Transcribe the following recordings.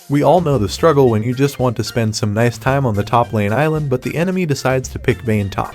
We all know the struggle when you just want to spend some nice time on the top lane island, but the enemy decides to pick Vayne top.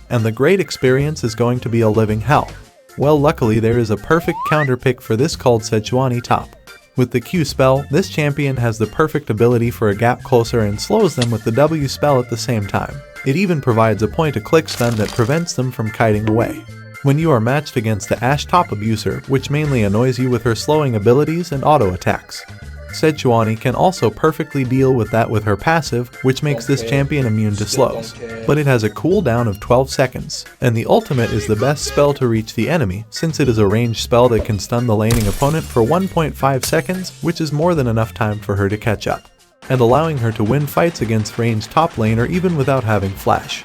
And the great experience is going to be a living hell. Well, luckily there is a perfect counter pick for this called Sejuani top. With the Q spell, this champion has the perfect ability for a gap closer and slows them with the W spell at the same time. It even provides a point-to-click stun that prevents them from kiting away. When you are matched against the Ashe top abuser, which mainly annoys you with her slowing abilities and auto attacks. Sejuani can also perfectly deal with that with her passive, which makes this champion immune to slows. But it has a cooldown of 12 seconds, and the ultimate is the best spell to reach the enemy, since it is a ranged spell that can stun the laning opponent for 1.5 seconds, which is more than enough time for her to catch up, and allowing her to win fights against ranged top laner even without having flash.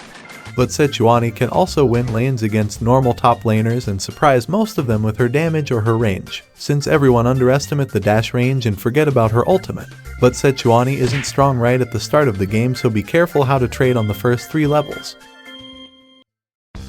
But Sejuani can also win lanes against normal top laners and surprise most of them with her damage or her range, since everyone underestimate the dash range and forget about her ultimate. But Sejuani isn't strong right at the start of the game, so be careful how to trade on the first 3 levels.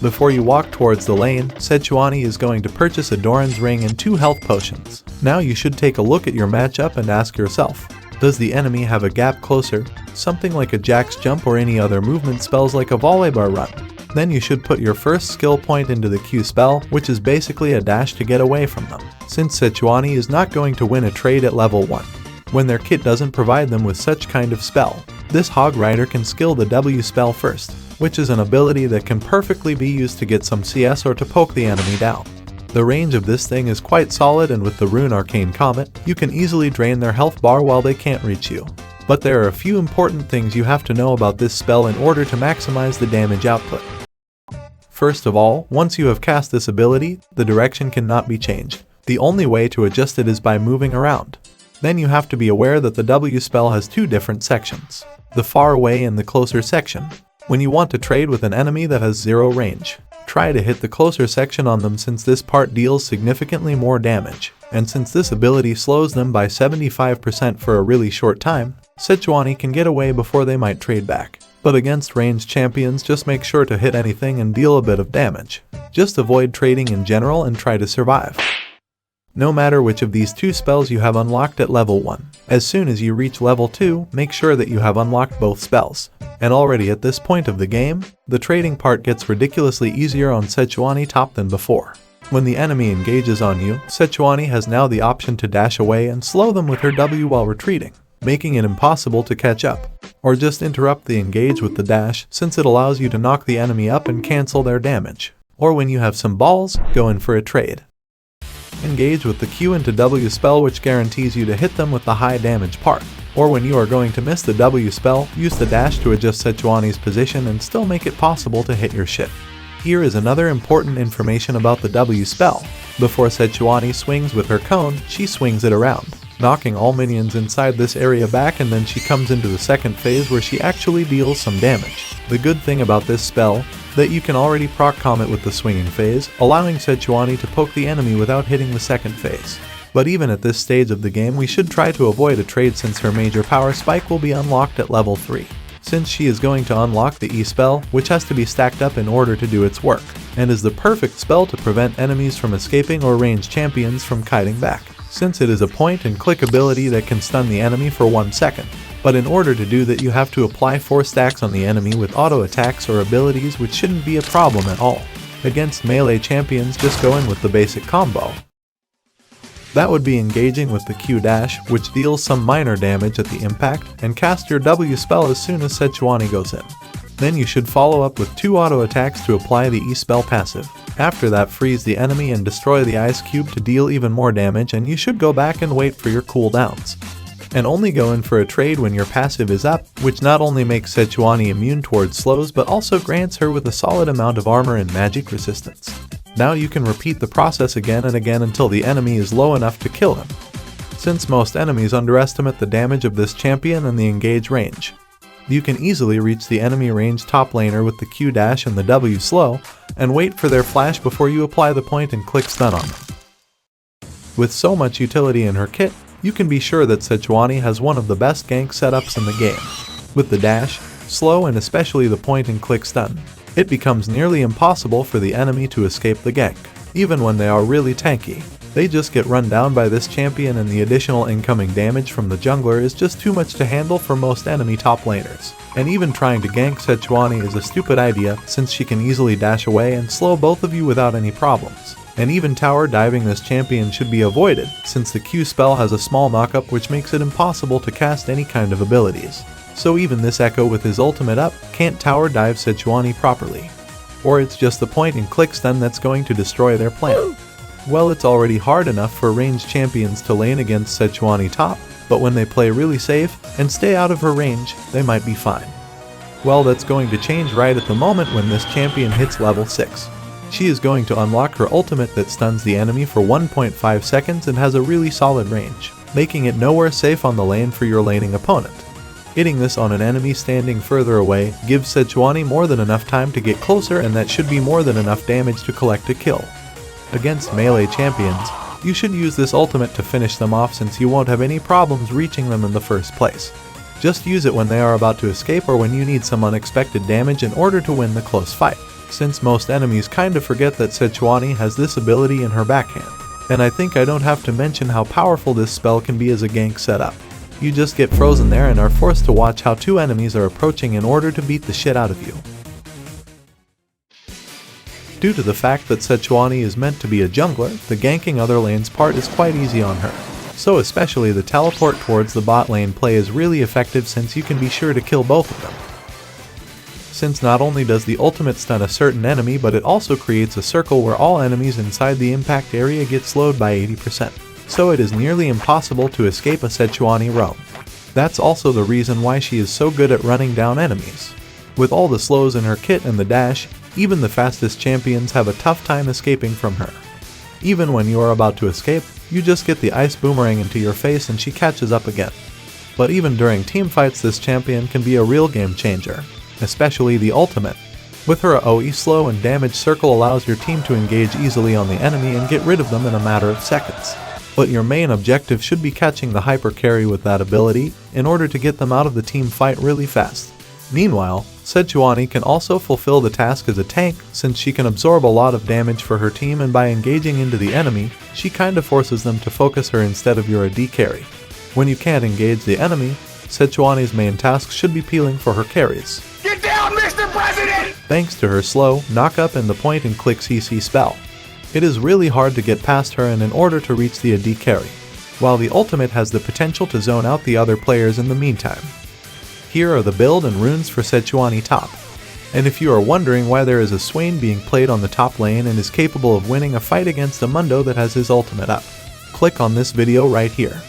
Before you walk towards the lane, Sejuani is going to purchase a Doran's ring and 2 health potions. Now you should take a look at your matchup and ask yourself, does the enemy have a gap closer, something like a Jack's jump or any other movement spells like a volley bar run? Then you should put your first skill point into the Q spell, which is basically a dash to get away from them, since Sejuani is not going to win a trade at level 1. When their kit doesn't provide them with such kind of spell, this Hog Rider can skill the W spell first, which is an ability that can perfectly be used to get some CS or to poke the enemy down. The range of this thing is quite solid, and with the rune Arcane Comet, you can easily drain their health bar while they can't reach you. But there are a few important things you have to know about this spell in order to maximize the damage output. First of all, once you have cast this ability, the direction cannot be changed. The only way to adjust it is by moving around. Then you have to be aware that the W spell has 2 different sections, the far away and the closer section. When you want to trade with an enemy that has 0 range, try to hit the closer section on them, since this part deals significantly more damage, and since this ability slows them by 75% for a really short time, Sejuani can get away before they might trade back. But against ranged champions, just make sure to hit anything and deal a bit of damage. Just avoid trading in general and try to survive. No matter which of these 2 spells you have unlocked at level 1, as soon as you reach level 2, make sure that you have unlocked both spells. And already at this point of the game, the trading part gets ridiculously easier on Sejuani top than before. When the enemy engages on you, Sejuani has now the option to dash away and slow them with her W while retreating, making it impossible to catch up. Or just interrupt the engage with the dash, since it allows you to knock the enemy up and cancel their damage. Or when you have some balls, go in for a trade. Engage with the Q into W spell, which guarantees you to hit them with the high damage part. Or when you are going to miss the W spell, use the dash to adjust Sejuani's position and still make it possible to hit your shit. Here is another important information about the W spell. Before Sejuani swings with her cone, she swings it around, knocking all minions inside this area back, and then she comes into the second phase where she actually deals some damage. The good thing about this spell, that you can already proc Comet with the swinging phase, allowing Sejuani to poke the enemy without hitting the second phase. But even at this stage of the game, we should try to avoid a trade, since her major power spike will be unlocked at level 3. Since she is going to unlock the E spell, which has to be stacked up in order to do its work, and is the perfect spell to prevent enemies from escaping or ranged champions from kiting back, since it is a point-and-click ability that can stun the enemy for 1 second. But in order to do that, you have to apply 4 stacks on the enemy with auto attacks or abilities, which shouldn't be a problem at all. Against melee champions, just go in with the basic combo. That would be engaging with the Q dash, which deals some minor damage at the impact, and cast your W spell as soon as Sejuani goes in. Then you should follow up with 2 auto attacks to apply the E spell passive. After that, freeze the enemy and destroy the ice cube to deal even more damage, and you should go back and wait for your cooldowns. And only go in for a trade when your passive is up, which not only makes Sejuani immune towards slows but also grants her with a solid amount of armor and magic resistance. Now you can repeat the process again and again until the enemy is low enough to kill him, since most enemies underestimate the damage of this champion and the engage range. You can easily reach the enemy range top laner with the Q dash and the W slow, and wait for their flash before you apply the point and click stun on them. With so much utility in her kit, you can be sure that Sejuani has one of the best gank setups in the game. With the dash, slow, and especially the point and click stun, it becomes nearly impossible for the enemy to escape the gank. even when they are really tanky. They just get run down by this champion, and the additional incoming damage from the jungler is just too much to handle for most enemy top laners. And even trying to gank Sejuani is a stupid idea, since she can easily dash away and slow both of you without any problems. And even tower diving this champion should be avoided, since the Q spell has a small knockup which makes it impossible to cast any kind of abilities. So even this Echo with his ultimate up can't tower dive Sejuani properly. Or it's just the point and click stun that's going to destroy their plan. Well, it's already hard enough for ranged champions to lane against Sejuani top, but when they play really safe and stay out of her range, they might be fine. Well, that's going to change right at the moment when this champion hits level 6. She is going to unlock her ultimate that stuns the enemy for 1.5 seconds and has a really solid range, making it nowhere safe on the lane for your laning opponent. Hitting this on an enemy standing further away gives Sejuani more than enough time to get closer, and that should be more than enough damage to collect a kill. Against melee champions, you should use this ultimate to finish them off, since you won't have any problems reaching them in the first place. Just use it when they are about to escape or when you need some unexpected damage in order to win the close fight, since most enemies kinda forget that Sejuani has this ability in her backhand. And I think I don't have to mention how powerful this spell can be as a gank setup. You just get frozen there and are forced to watch how two enemies are approaching in order to beat the shit out of you. Due to the fact that Sejuani is meant to be a jungler, the ganking other lanes part is quite easy on her. So especially the teleport towards the bot lane play is really effective, since you can be sure to kill both of them. Since not only does the ultimate stun a certain enemy, but it also creates a circle where all enemies inside the impact area get slowed by 80%. So it is nearly impossible to escape a Sejuani roam. That's also the reason why she is so good at running down enemies. With all the slows in her kit and the dash, even the fastest champions have a tough time escaping from her. Even when you are about to escape, you just get the ice boomerang into your face and she catches up again. But even during teamfights, this champion can be a real game changer, especially the ultimate. With her OE slow and damage circle allows your team to engage easily on the enemy and get rid of them in a matter of seconds. But your main objective should be catching the hyper carry with that ability in order to get them out of the team fight really fast. Meanwhile, Sejuani can also fulfill the task as a tank, since she can absorb a lot of damage for her team, and by engaging into the enemy, she kinda forces them to focus her instead of your AD carry. When you can't engage the enemy, Sejuani's main task should be peeling for her carries. Get down, Mr. President! Thanks to her slow, knock-up and the point-and-click CC spell. It is really hard to get past her and in order to reach the AD carry, while the ultimate has the potential to zone out the other players in the meantime. Here are the build and runes for Sejuani top. And if you are wondering why there is a Swain being played on the top lane and is capable of winning a fight against a Mundo that has his ultimate up, click on this video right here.